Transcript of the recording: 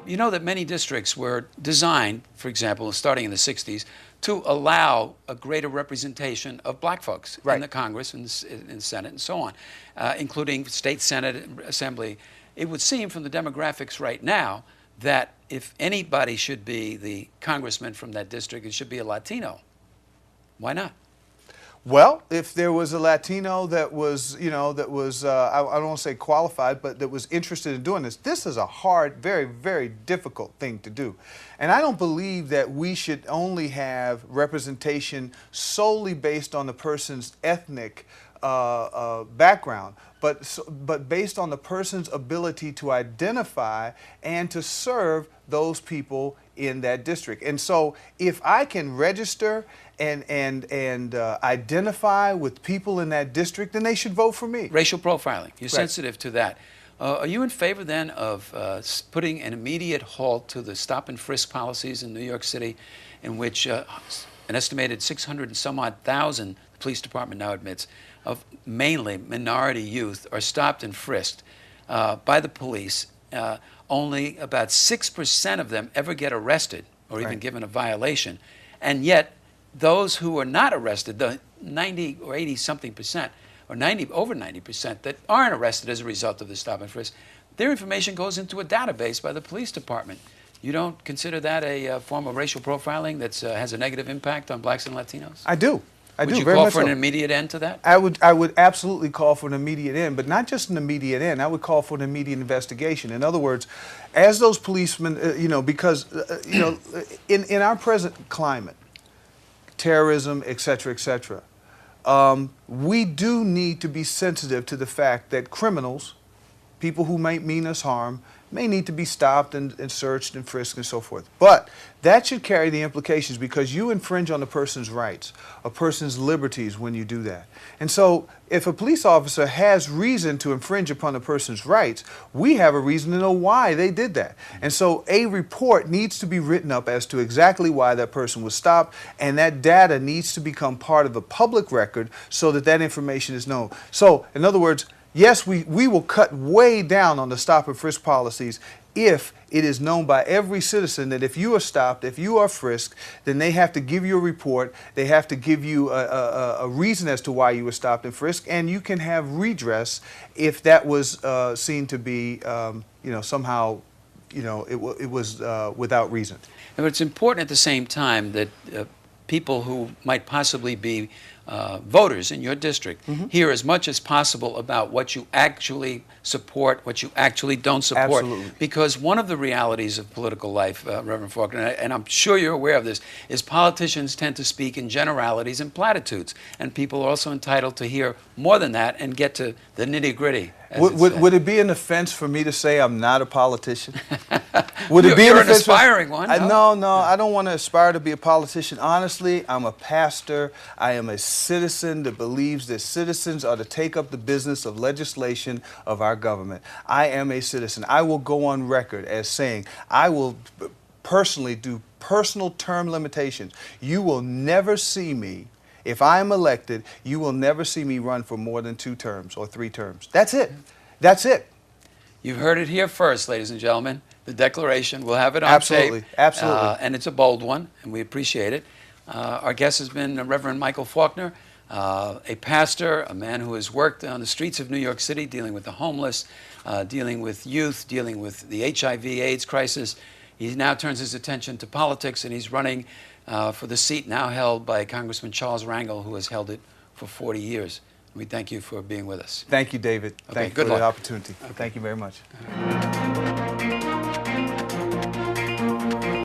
you know that many districts were designed, for example, starting in the 60s, to allow a greater representation of black folks in the Congress and in the Senate and so on, including state Senate, Assembly. It would seem from the demographics right now that if anybody should be the congressman from that district, it should be a Latino. Why not? Well, if there was a Latino that was, I don't want to say qualified, but that was interested in doing this, this is a hard, very, very difficult thing to do. And I don't believe that we should only have representation solely based on the person's ethnic background, but based on the person's ability to identify and to serve those people in that district. And so if I can register and identify with people in that district, then they should vote for me. Racial profiling. You're sensitive to that. Are you in favor then of putting an immediate halt to the stop and frisk policies in New York City, in which an estimated 600 and some odd thousand, the police department now admits, of mainly minority youth are stopped and frisked by the police? Only about 6% of them ever get arrested or even given a violation. And yet, those who are not arrested, the 90 or 80 something percent, or over 90% that aren't arrested as a result of the stop and frisk, their information goes into a database by the police department. You don't consider that a form of racial profiling that has a negative impact on blacks and Latinos? I do. Would you call for an immediate end to that? I would absolutely call for an immediate end, but not just an immediate end. I would call for an immediate investigation. In other words, as those policemen, because in our present climate, terrorism, et cetera, we do need to be sensitive to the fact that criminals, people who might mean us harm, may need to be stopped and searched and frisked and so forth. But that should carry the implications, because you infringe on a person's rights, a person's liberties when you do that. And so if a police officer has reason to infringe upon a person's rights, we have a reason to know why they did that. And so a report needs to be written up as to exactly why that person was stopped, and that data needs to become part of the public record so that that information is known. So, in other words, yes, we will cut way down on the stop and frisk policies if it is known by every citizen that if you are stopped, if you are frisked, then they have to give you a report, they have to give you a reason as to why you were stopped and frisked, and you can have redress if that was seen to be, somehow, it was without reason. But it's important at the same time that people who might possibly be voters in your district hear as much as possible about what you actually support, what you actually don't support. Absolutely. Because one of the realities of political life, Reverend Faulkner, and I'm sure you're aware of this, is politicians tend to speak in generalities and platitudes. And people are also entitled to hear more than that and get to the nitty-gritty. Would it be an offense for me to say I'm not a politician? Would it be an aspiring one? No, I don't want to aspire to be a politician. Honestly, I'm a pastor. I am a citizen that believes that citizens are to take up the business of legislation of our government. I am a citizen. I will go on record as saying I will personally do personal term limitations. You will never see me. If I am elected, you will never see me run for more than 2 terms or 3 terms. That's it. That's it. You've heard it here first, ladies and gentlemen. The declaration, we'll have it on tape. Absolutely. And it's a bold one, and we appreciate it. Our guest has been Reverend Michel Faulkner, a pastor, a man who has worked on the streets of New York City dealing with the homeless, dealing with youth, dealing with the HIV/AIDS crisis. He now turns his attention to politics, and he's running for the seat now held by Congressman Charles Rangel, who has held it for 40 years. We thank you for being with us. Thank you, David. Okay, thank you for the opportunity. Okay. Thank you very much.